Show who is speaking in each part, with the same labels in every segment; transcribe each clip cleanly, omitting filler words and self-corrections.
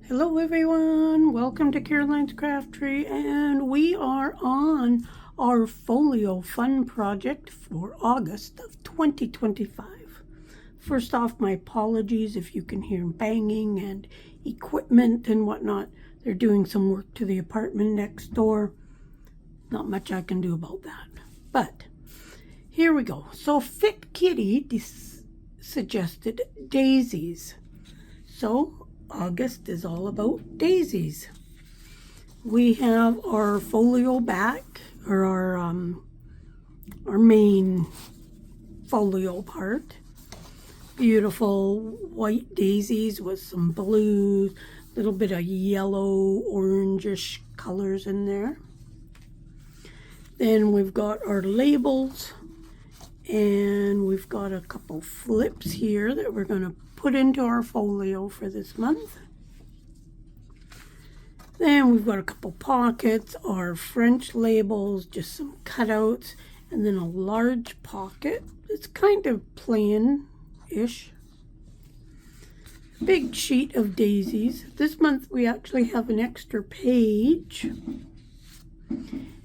Speaker 1: Hello everyone, welcome to Caroline's Craftery, and we are on our Folio Fun project for August of 2025. First off, my apologies if you can hear banging and equipment and whatnot. They're doing some work to the apartment next door. Not much I can do about that. But here we go. So Fit Kitty suggested daisies. So August is all about daisies. We have our folio back, or our main folio part. Beautiful white daisies with some blue, little bit of yellow, orangish colors in there. Then we've got our labels, and we've got a couple flips here that we're going to put into our folio for this month. Then we've got a couple pockets, our French labels, just some cutouts, and then a large pocket. It's kind of plain-ish. Big sheet of daisies. This month we actually have an extra page.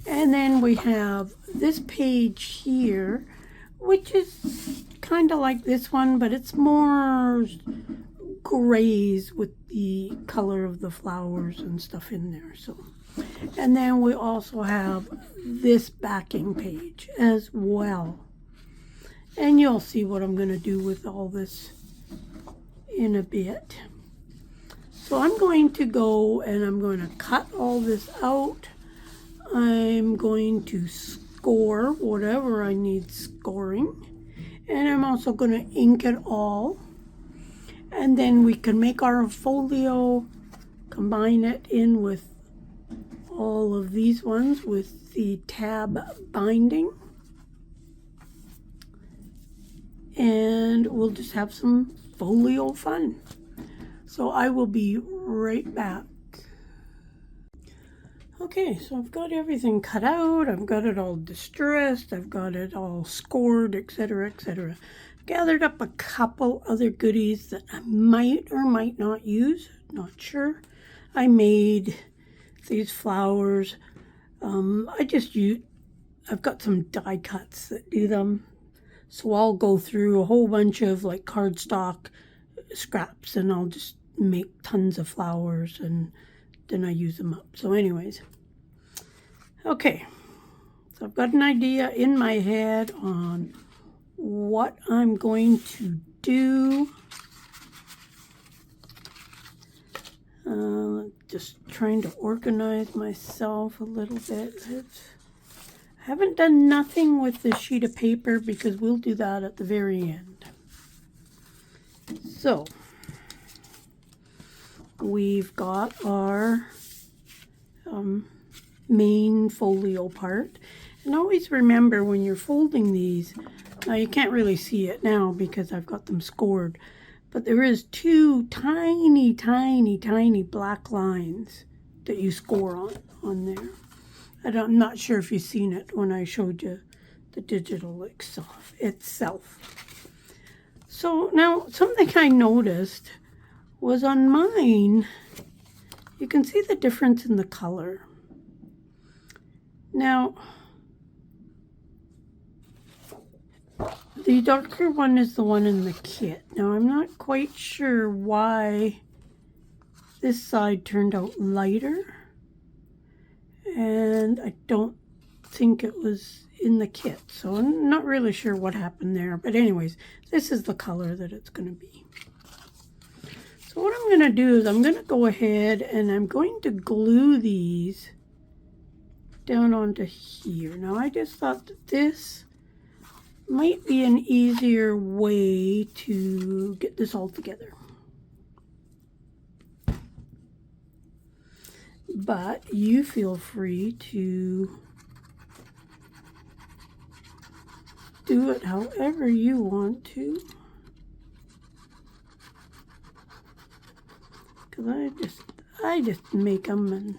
Speaker 1: And then we have this page here, which is kind of like this one, but it's more grays with the color of the flowers and stuff in there. So, and then we also have this backing page as well. And you'll see what I'm going to do with all this in a bit. So I'm going to go and I'm going to cut all this out. I'm going to score whatever I need scoring. And I'm also going to ink it all. And then we can make our folio, combine it in with all of these ones with the tab binding. And we'll just have some folio fun. So I will be right back. Okay, so I've got everything cut out, I've got it all distressed, I've got it all scored, etc., etc. Gathered up a couple other goodies that I might or might not use, not sure. I made these flowers. I've got some die cuts that do them. So I'll go through a whole bunch of like cardstock scraps and I'll just make tons of flowers and then I use them up. So anyways, okay, so I've got an idea in my head on what I'm going to do. Just trying to organize myself a little bit. I haven't done nothing with the sheet of paper because we'll do that at the very end. So we've got our main folio part. And always remember when you're folding these, now you can't really see it now because I've got them scored, but there is two tiny, tiny, tiny black lines that you score on there. I'm not sure if you've seen it when I showed you the digital itself. So now something I noticed was on mine, you can see the difference in the color. Now, the darker one is the one in the kit. Now, I'm not quite sure why this side turned out lighter, and I don't think it was in the kit, so I'm not really sure what happened there. But anyways, this is the color that it's going to be. So what I'm going to do is I'm going to go ahead and I'm going to glue these down onto here. Now I just thought that this might be an easier way to get this all together. But you feel free to do it however you want to. Because I just make them and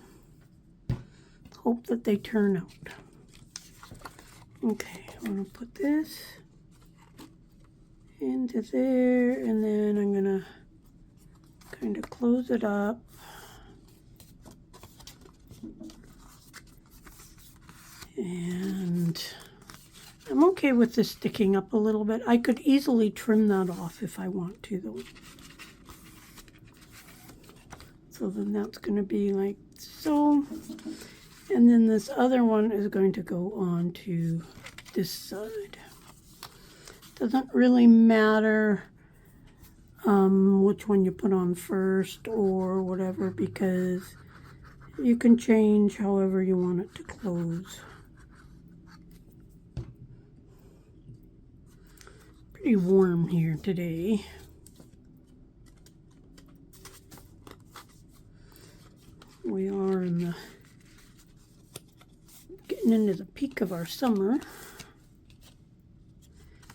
Speaker 1: hope that they turn out. Okay, I'm going to put this into there, and then I'm going to kind of close it up. And I'm okay with this sticking up a little bit. I could easily trim that off if I want to, though. So then that's going to be like so. And then this other one is going to go on to this side. Doesn't really matter which one you put on first or whatever, because you can change however you want it to close. Pretty warm here today. We are getting into the peak of our summer.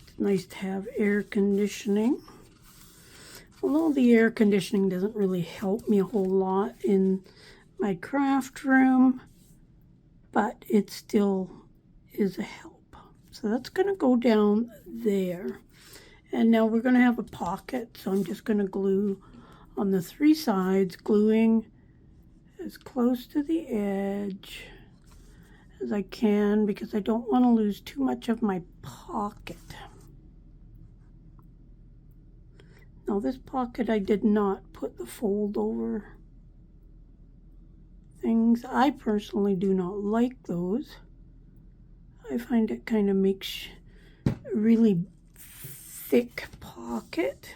Speaker 1: It's nice to have air conditioning. Although the air conditioning doesn't really help me a whole lot in my craft room, but it still is a help. So that's going to go down there. And now we're going to have a pocket, so I'm just going to glue on the 3 sides, gluing as close to the edge as I can because I don't want to lose too much of my pocket. Now this pocket, I did not put the fold over things. I personally do not like those. I find it kind of makes a really thick pocket.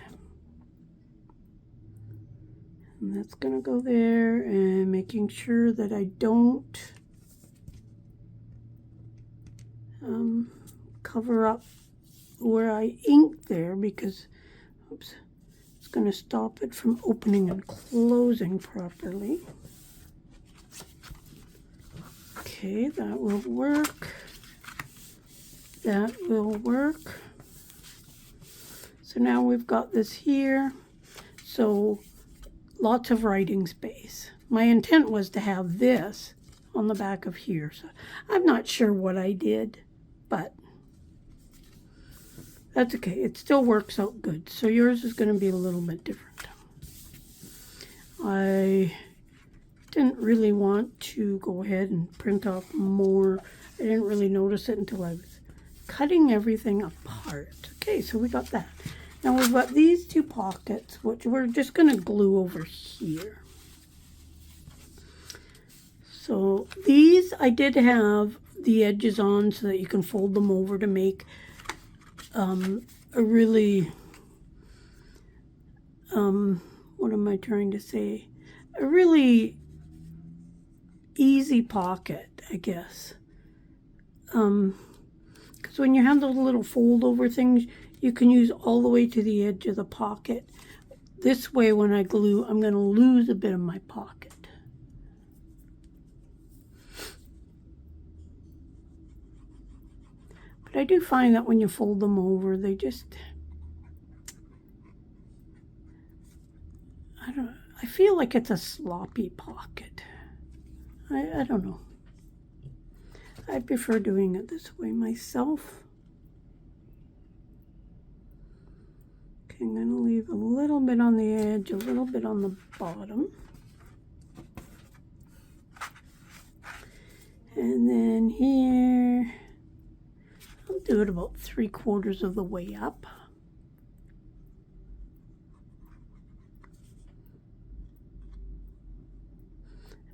Speaker 1: And that's going to go there, and making sure that I don't cover up where I ink there, because oops, it's going to stop it from opening and closing properly. Okay, that will work. That will work. So now we've got this here. So lots of writing space. My intent was to have this on the back of here. So I'm not sure what I did, but that's okay. It still works out good. So yours is going to be a little bit different. I didn't really want to go ahead and print off more. I didn't really notice it until I was cutting everything apart. Okay, so we got that. Now we've got these 2 pockets, which we're just going to glue over here. So these I did have the edges on so that you can fold them over to make a really, what am I trying to say? A really easy pocket, I guess. Because when you have those little fold over things, you can use all the way to the edge of the pocket. This way, when I glue, I'm going to lose a bit of my pocket. But I do find that when you fold them over, they just, I feel like it's a sloppy pocket. I don't know. I prefer doing it this way myself. Okay, I'm going to leave a little bit on the edge, a little bit on the bottom. And then here, I'll do it about 3/4 of the way up.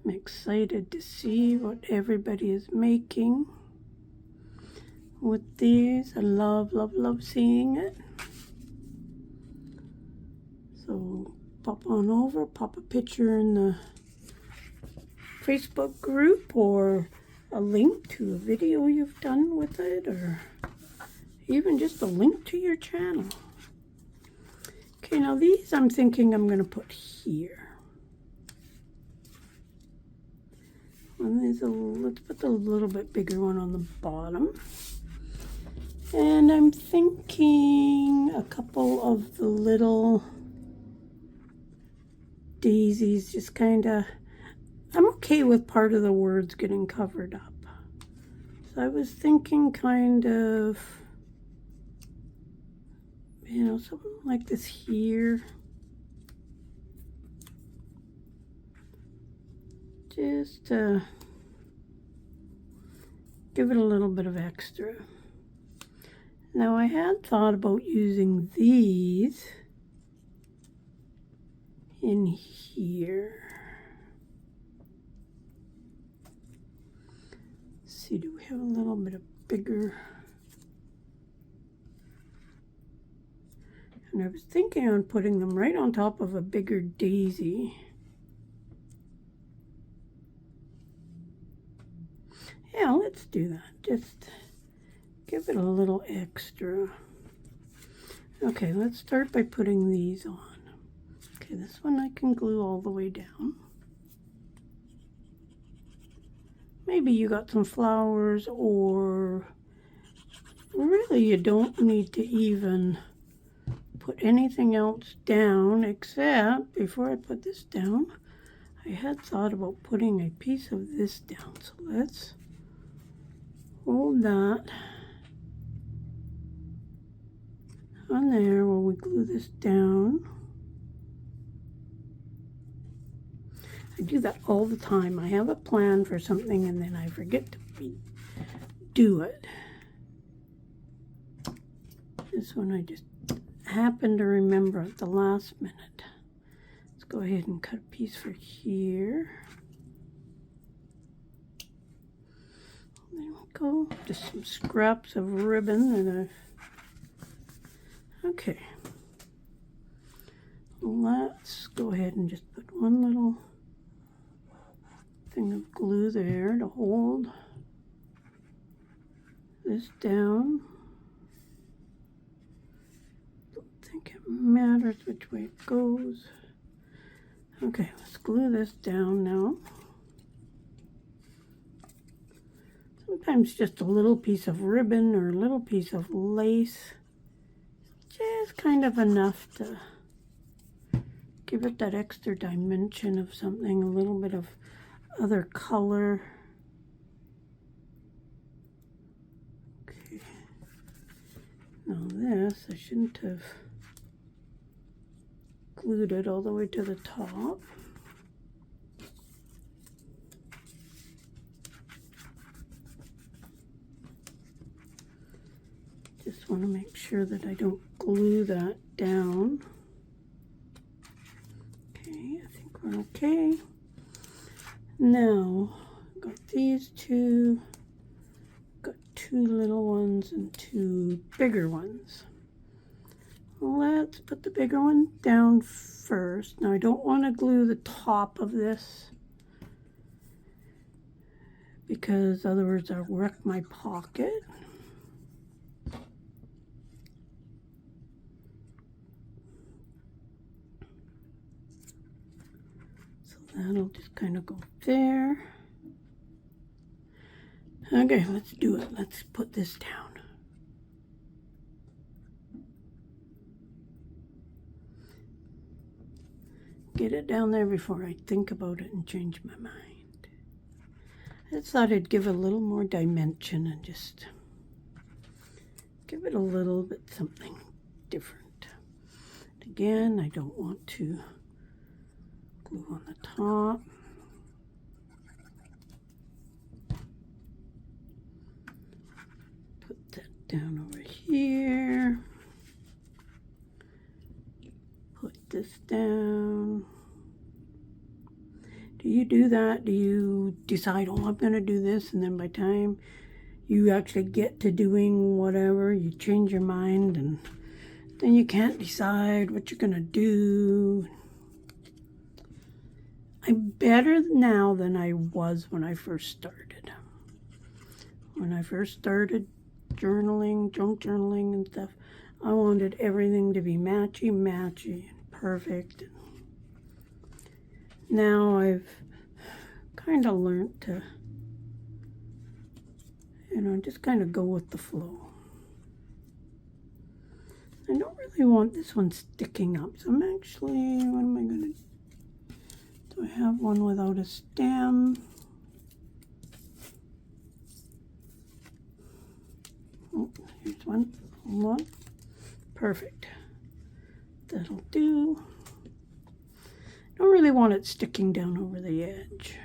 Speaker 1: I'm excited to see what everybody is making with these. I love, love, love seeing it. So pop on over, pop a picture in the Facebook group or a link to a video you've done with it, or even just a link to your channel. Okay, now these I'm thinking I'm going to put here. And let's put the little bit bigger one on the bottom. And I'm thinking a couple of the little daisies, just kind of, I'm okay with part of the words getting covered up. So I was thinking kind of, you know, something like this here. just to give it a little bit of extra. Now I had thought about using these in here. Let's see, do we have a little bit of bigger? And I was thinking on putting them right on top of a bigger daisy. Yeah, let's do that. Just give it a little extra. Okay, let's start by putting these on. Okay, this one I can glue all the way down. Maybe you got some flowers, or really you don't need to even put anything else down, except before I put this down, I had thought about putting a piece of this down. So let's hold that on there while we glue this down. I do that all the time. I have a plan for something and then I forget to do it. This one I just happened to remember at the last minute. Let's go ahead and cut a piece for here. There we go. Just some scraps of ribbon that okay. Let's go ahead and just put one little thing of glue there to hold this down. Don't think it matters which way it goes. Okay, let's glue this down now. Sometimes just a little piece of ribbon or a little piece of lace, just kind of enough to give it that extra dimension of something, a little bit of other color. Okay. Now this, I shouldn't have glued it all the way to the top. Just want to make sure that I don't glue that down. Okay, I think we're okay. Now, got these two, got two little ones and two bigger ones. Let's put the bigger one down first. Now I don't want to glue the top of this because otherwise I'll wreck my pocket. So that'll just kind of go there. Okay, let's do it. Let's put this down. Get it down there before I think about it and change my mind. I just thought I'd give it a little more dimension and just give it a little bit something different. Again, I don't want to glue on the top. Put that down over here. Put this down. Do you do that? Do you decide, oh, I'm going to do this, and then by the time you actually get to doing whatever, you change your mind, and then you can't decide what you're going to do? I'm better now than I was when I first started. When I first started journaling, junk journaling and stuff, I wanted everything to be matchy and perfect. Now I've kind of learned to, just kind of go with the flow. I don't really want this one sticking up, so I'm actually, what am I going to do? Do I have one without a stem? Oh, here's one. Hold on. Perfect. That'll do. Don't really want it sticking down over the edge.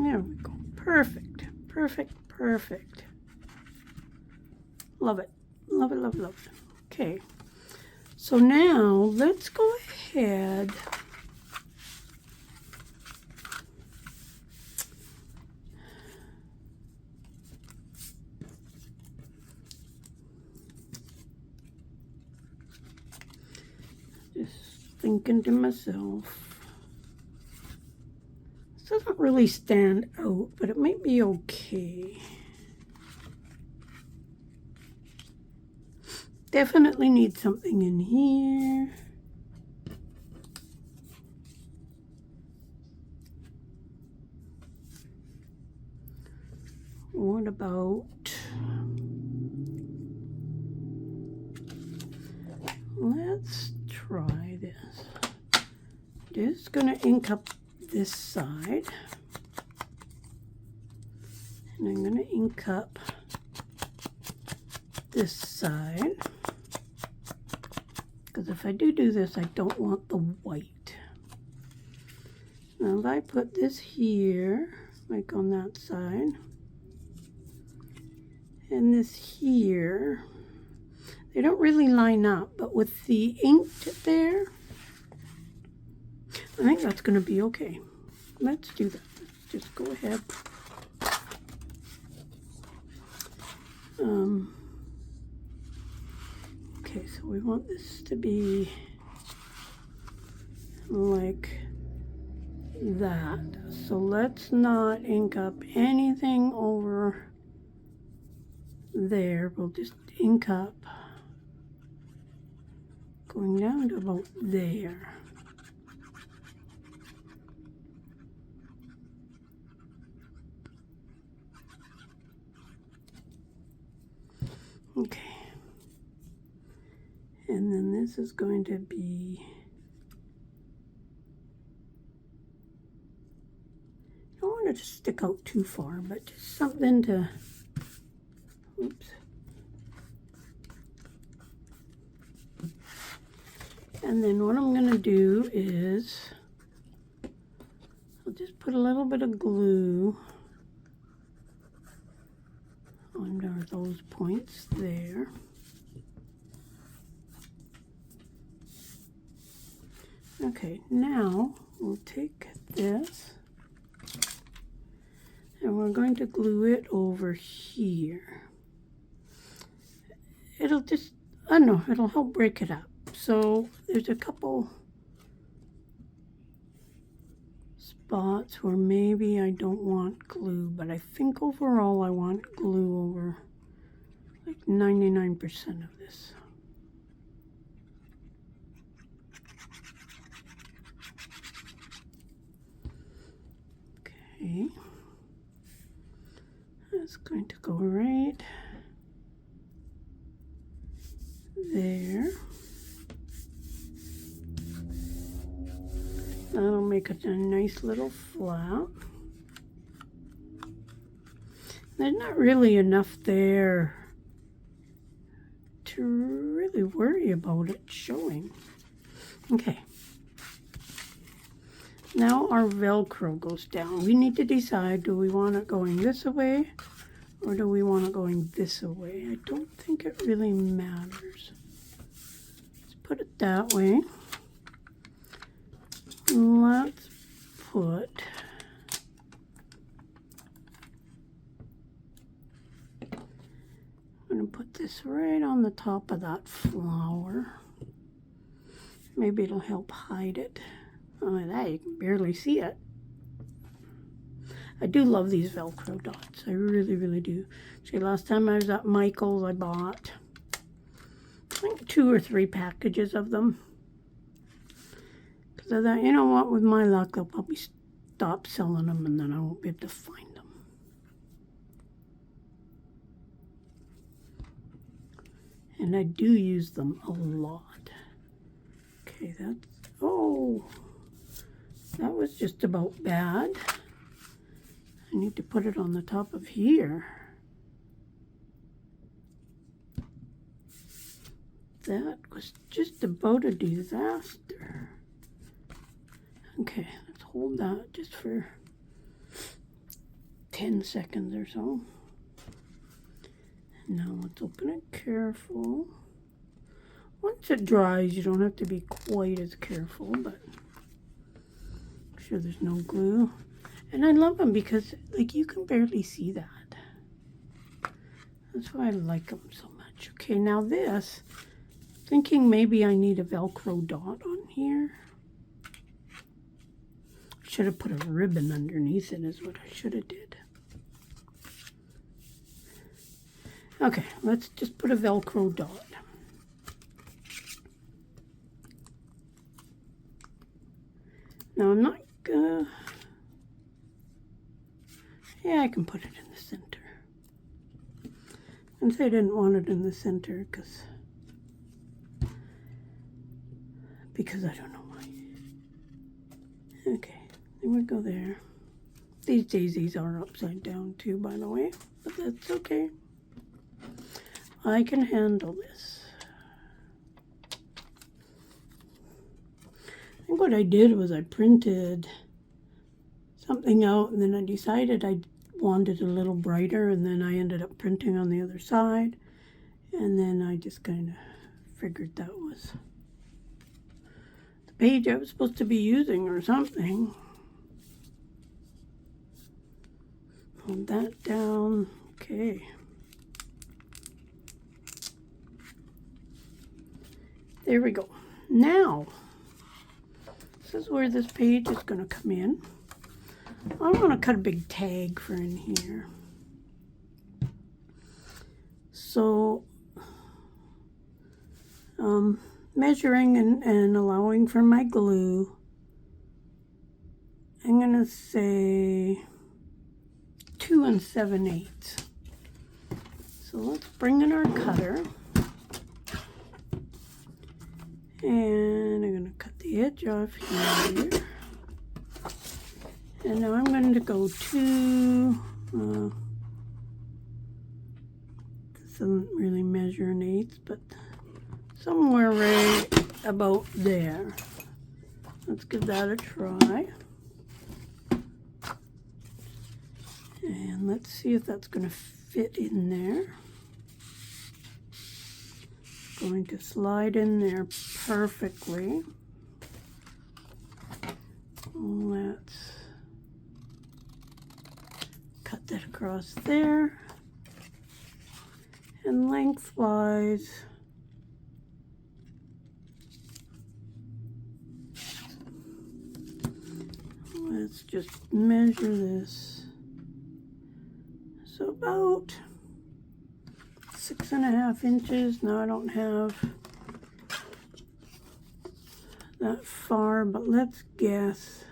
Speaker 1: There we go. Perfect. Perfect. Perfect. Love it. Love it, love it, love it. Okay. So now let's go ahead just thinking to myself, this doesn't really stand out, but it might be okay. Definitely need something in here. What about, let's try this. Just gonna ink up this side. And I'm gonna ink up this side. Because if I do this, I don't want the white. Now if I put this here, like on that side, and this here, they don't really line up, but with the ink there, I think that's going to be okay. Let's do that. Let's just go ahead. Okay, so we want this to be like that. So let's not ink up anything over there. We'll just ink up going down to about there. Okay. And then this is going to be, I don't want it to stick out too far, but just something to, oops. And then what I'm going to do is, I'll just put a little bit of glue under those points there. Okay, now we'll take this and we're going to glue it over here. It'll just, I don't know, it'll help break it up. So there's a couple spots where maybe I don't want glue, but I think overall I want glue over like 99% of this. Okay, that's going to go right there. That'll make it a nice little flap. There's not really enough there to really worry about it showing. Okay. Now our Velcro goes down. We need to decide, do we want it going this way or do we want it going this way? I don't think it really matters. Let's put it that way. Let's put I'm going to put this right on the top of that flower. Maybe it'll help hide it. Oh, that you can barely see it. I do love these Velcro dots. I really, really do. See, last time I was at Michael's, I bought, I think 2 or 3 packages of them. Because I thought, you know what, with my luck, they'll probably stop selling them and then I won't be able to find them. And I do use them a lot. Okay, that's, oh, that was just about bad. I need to put it on the top of here. That was just about a disaster. Okay, let's hold that just for 10 seconds or so. Now let's open it careful. Once it dries, you don't have to be quite as careful, but make sure there's no glue. And I love them because, like, you can barely see that. That's why I like them so much. Okay, now this, thinking maybe I need a Velcro dot on here. Should have put a ribbon underneath it is what I should have did. Okay, let's just put a Velcro dot. Now I'm not gonna... Yeah, I can put it in the center. And say I didn't want it in the center because I don't know why. Okay, there we go there. These daisies are upside down too, by the way, but that's okay. I can handle this. I think what I did was I printed something out and then I decided I wanted a little brighter, and then I ended up printing on the other side, and then I just kind of figured that was the page I was supposed to be using or something. Hold that down. Okay. There we go. Now, this is where this page is going to come in. I want to cut a big tag for in here. So, measuring and allowing for my glue, I'm going to say 2 7/8. So let's bring in our cutter. And I'm going to cut the edge off here. And now I'm going to go to, this doesn't really measure an eighth, but somewhere right about there. Let's give that a try. And let's see if that's going to fit in there. Going to slide in there perfectly. Let's cut that across there, and lengthwise let's just measure this. So about 6.5 inches. Now I don't have that far, but let's guess.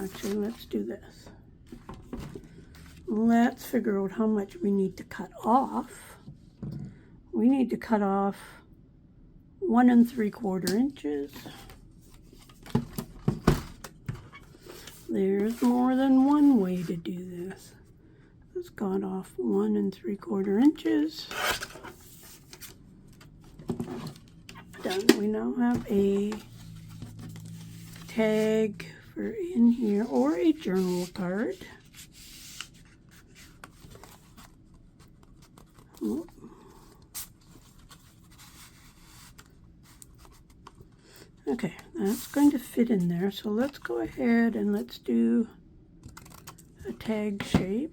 Speaker 1: Actually, let's do this. Let's figure out how much we need to cut off. We need to cut off 1 3/4 inches. There's more than one way to do this. Let's cut off 1 3/4 inches. Done. We now have a tag for in here, or a journal card. Oh. Okay, that's going to fit in there. So let's go ahead and let's do a tag shape.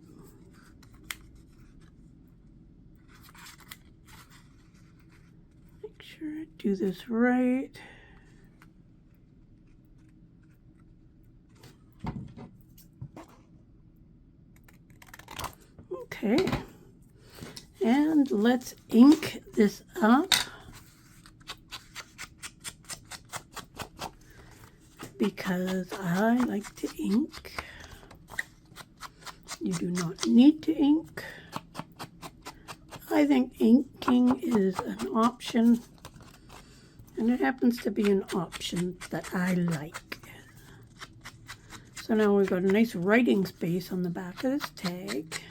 Speaker 1: Make sure I do this right. Okay. And let's ink this up, because I like to ink. You do not need to ink. I think inking is an option, and it happens to be an option that I like. So now we've got a nice writing space on the back of this tag.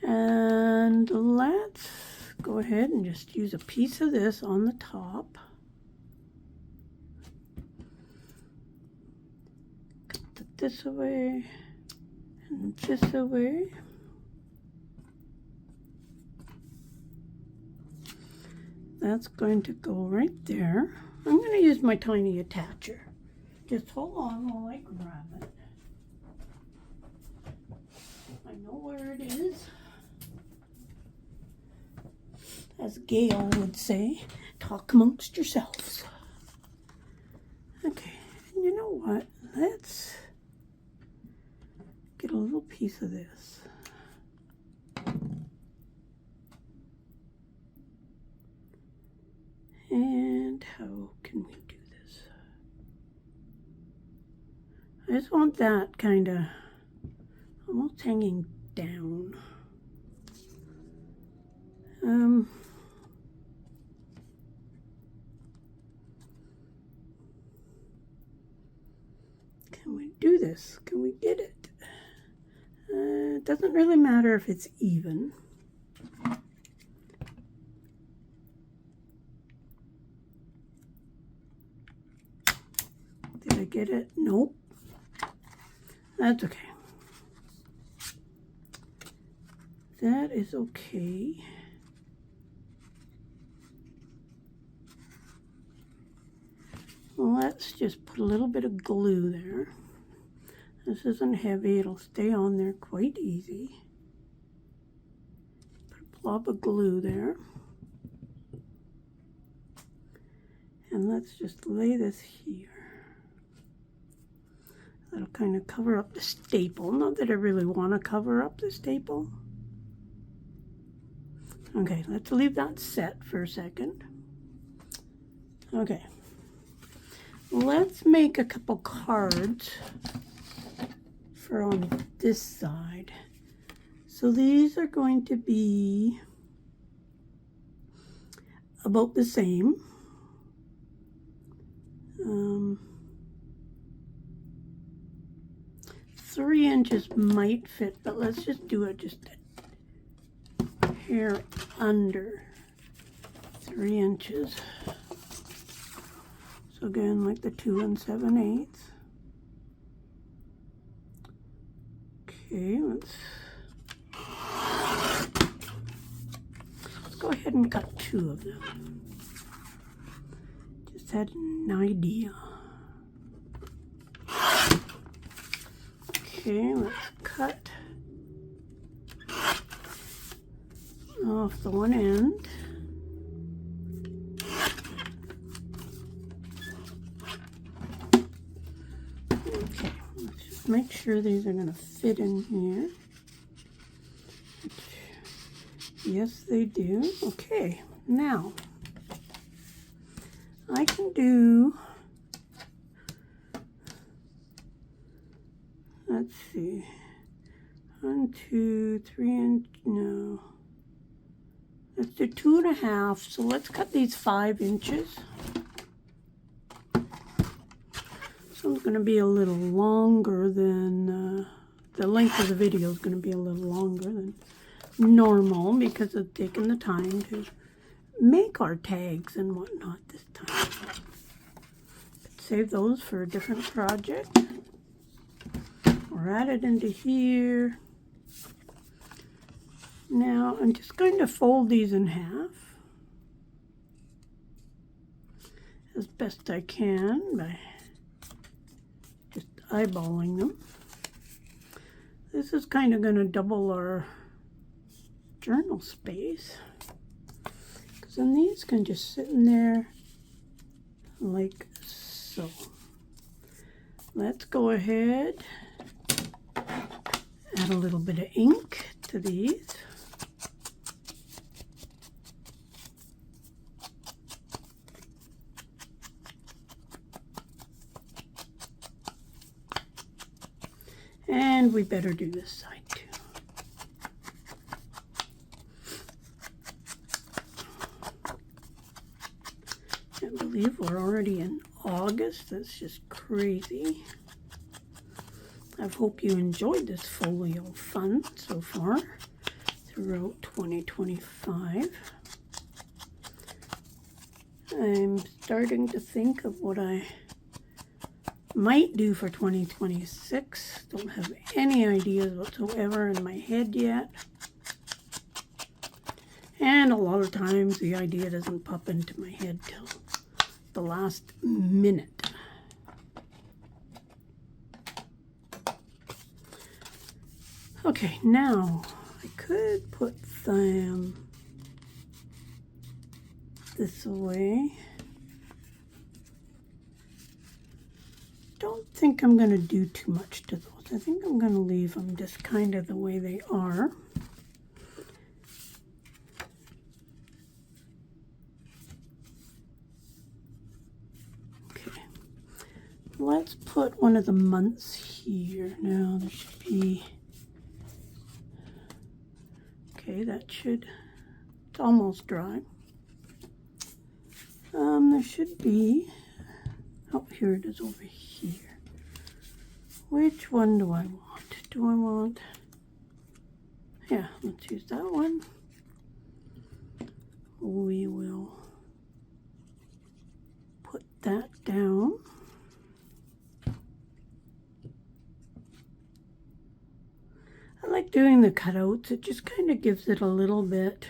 Speaker 1: And let's go ahead and just use a piece of this on the top. this away and this away. That's going to go right there. I'm going to use my tiny attacher. Just hold on while I grab it. I know where it is. As Gail would say, talk amongst yourselves. Okay, and you know what? Let's get a little piece of this. And how can we do this? I just want that kind of almost hanging down. Can we do this? Can we get it? It doesn't really matter if it's even. Did I get it? Nope. That's okay. That is okay. Let's just put a little bit of glue there. This isn't heavy, it'll stay on there quite easy. Put a blob of glue there. And let's just lay this here. That'll kind of cover up the staple. Not that I really want to cover up the staple. Okay, let's leave that set for a second. Okay. Let's make a couple cards for on this side. So these are going to be about the same. 3 inches might fit, but let's just do it just a hair under 3 inches. So again, like the 2 7/8. Okay, let's go ahead and cut 2 of them. Just had an idea. Okay, let's cut off the one end. Okay, let's just make sure these are going to fit in here. Yes, they do. Okay, now I can do, let's see, 1, 2, 3, and no. Let's do 2.5. So let's cut these 5 inches. So it's going to be a little longer than, the length of the video is going to be a little longer than normal because of taking the time to make our tags and whatnot this time. Save those for a different project. Or add it into here. Now I'm just going to fold these in half as best I can by just eyeballing them. This is kind of going to double our journal space, because then these can just sit in there like so. Let's go ahead, add a little bit of ink to these. And we better do this side too. Can't believe we're already in August. That's just crazy. I hope you enjoyed this Folio Fun so far throughout 2025. I'm starting to think of what I Might do for 2026. Don't have any ideas whatsoever in my head yet. And a lot of times the idea doesn't pop into my head till the last minute. Okay, now I could put them this way. Don't think I'm going to do too much to those. I think I'm going to leave them just kind of the way they are. Okay, let's put one of the months here. Now there should be, okay, that should, it's almost dry. There should be, oh, here it is over here. Which one do I want? Do I want, yeah, let's use that one. We will put that down. I like doing the cutouts. It just kind of gives it a little bit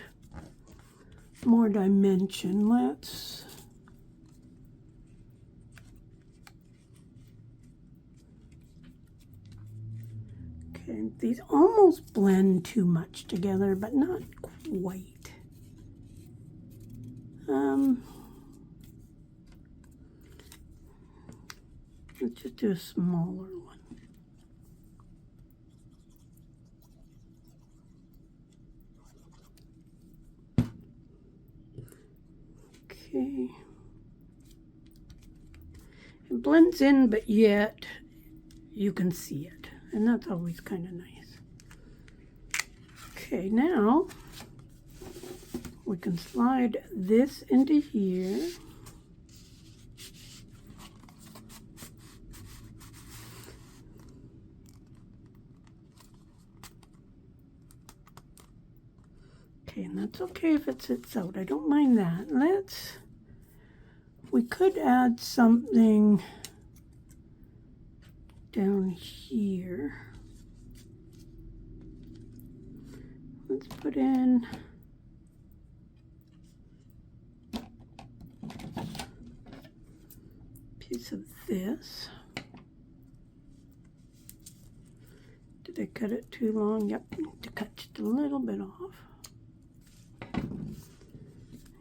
Speaker 1: more dimension. Let's okay, these almost blend too much together, but not quite. Let's just do a smaller one. Okay. It blends in, but yet you can see it. And that's always kind of nice. Okay, now we can slide this into here. Okay, and that's okay if it sits out. I don't mind that. We could add something down here. Let's put in a piece of this. Did I cut it too long? Yep, need to cut just a little bit off.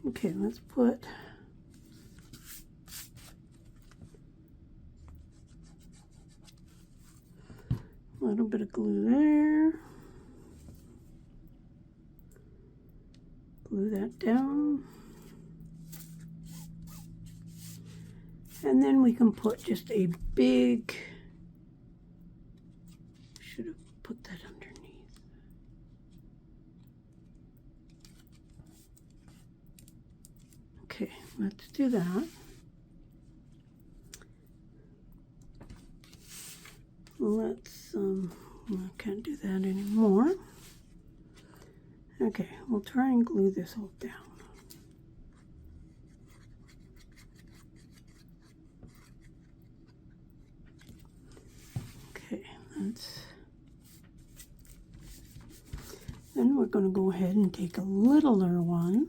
Speaker 1: Okay, let's put a little bit of glue there. Glue that down. And then we can put just a big, should have put that underneath. Okay, let's do that. Let's, I can't do that anymore. Okay, we'll try and glue this all down. Okay, then we're going to go ahead and take a littler one.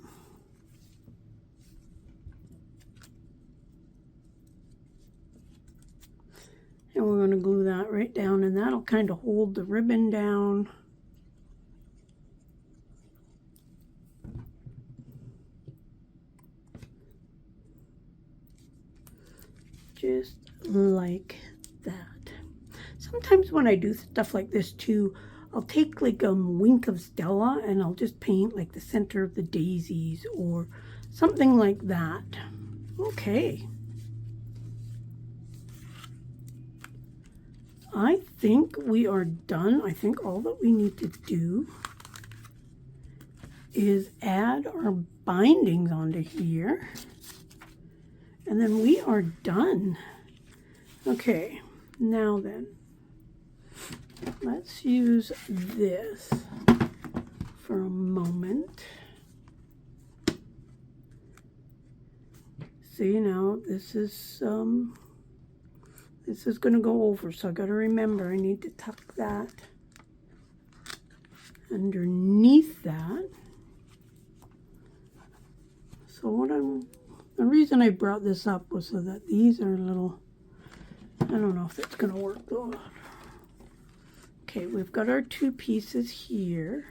Speaker 1: And we're going to glue that right down, and that'll kind of hold the ribbon down. Just like that. Sometimes when I do stuff like this too, I'll take like a wink of Stella and I'll just paint like the center of the daisies or something like that. Okay. I think we are done. I think all that we need to do is add our bindings onto here. And then we are done. Okay, now then, let's use this for a moment. See, now this is This is going to go over, so I got to remember I need to tuck that underneath that. So the reason I brought this up was so that these are a little, I don't know if that's going to work though. Okay, we've got our two pieces here,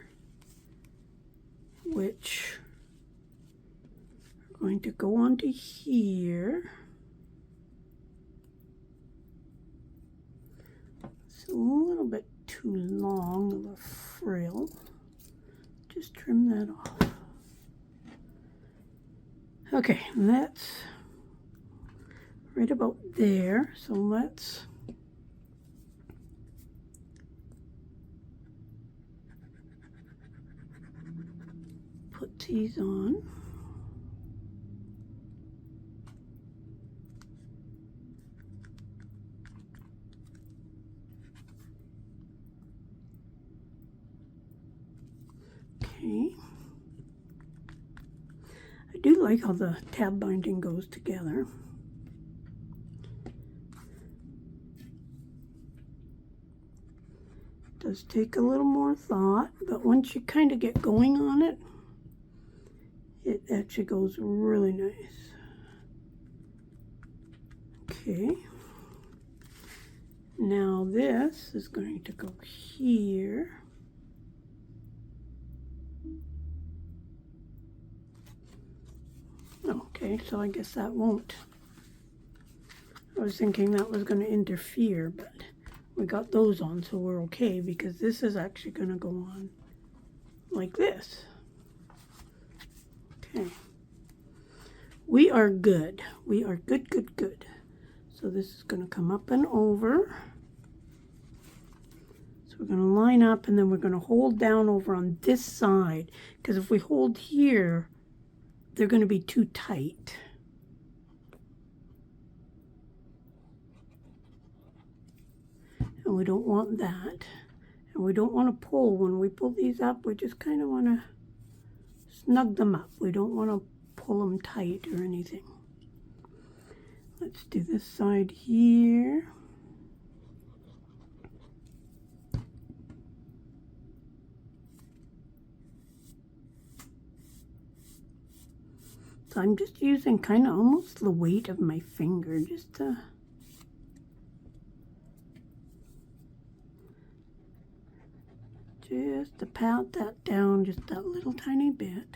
Speaker 1: which are going to go onto here. It's a little bit too long of a frill. Just trim that off. Okay, that's right about there. So let's put these on. Okay. I do like how the tab binding goes together. It does take a little more thought, but once you kind of get going on it, it actually goes really nice. Okay. Now this is going to go here. Okay, so I guess that won't. I was thinking that was going to interfere, but we got those on, so we're okay, because this is actually going to go on like this. Okay. We are good. We are good, good, good. So this is going to come up and over. So we're going to line up, and then we're going to hold down over on this side, because if we hold here, they're going to be too tight. And we don't want that. And we don't want to pull. When we pull these up, we just kind of want to snug them up. We don't want to pull them tight or anything. Let's do this side here. So I'm just using kind of almost the weight of my finger just to pat that down just that little tiny bit.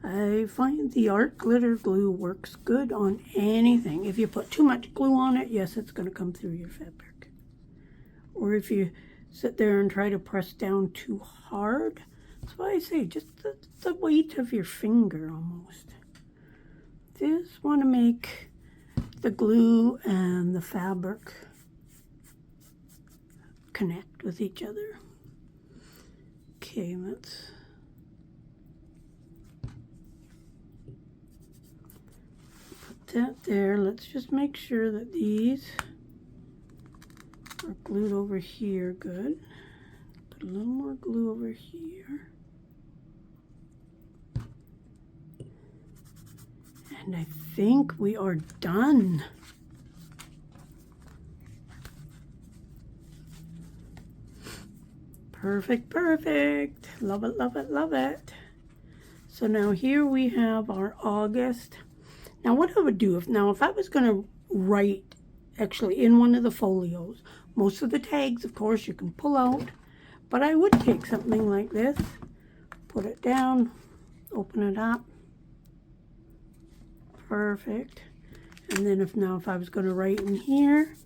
Speaker 1: I find the art glitter glue works good on anything. If you put too much glue on it, yes, it's going to come through your fabric. Or if you sit there and try to press down too hard, that's why I say just the weight of your finger almost. Just want to make the glue and the fabric connect with each other. Okay, let's put that there. Let's just make sure that these are glued over here good. Put a little more glue over here. And I think we are done. Perfect, perfect. Love it, love it, love it. So now here we have our August. Now what I would do, if I was going to write actually in one of the folios, most of the tags, of course, you can pull out, but I would take something like this, put it down, open it up. Perfect. And then if I was going to write in here,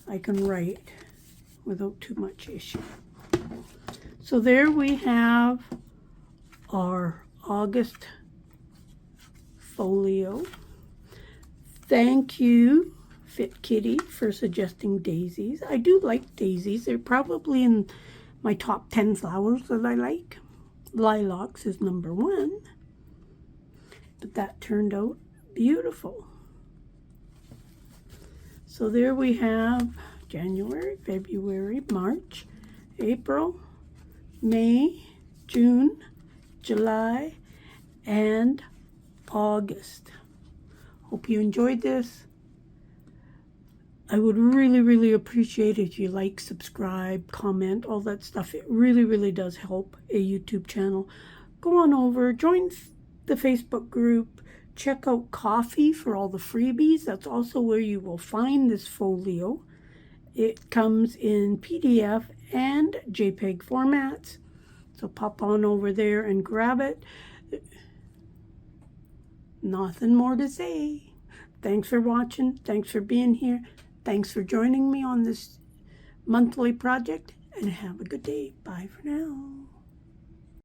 Speaker 1: I can write without too much issue. So there we have our August folio. Thank you, Fit Kitty, for suggesting daisies. I do like daisies. They're probably in my top 10 flowers that I like. Lilacs is number 1. But that turned out beautiful. So there we have January, February, March, April, May, June, July, and August. Hope you enjoyed this. I would really, really appreciate it if you like, subscribe, comment, all that stuff. It really, really does help a YouTube channel. Go on over, join the Facebook group, check out Kofi for all the freebies. That's also where you will find this folio. It comes in PDF and JPEG formats. So pop on over there and grab it. Nothing more to say. Thanks for watching. Thanks for being here. Thanks for joining me on this monthly project, and have a good day. Bye for now.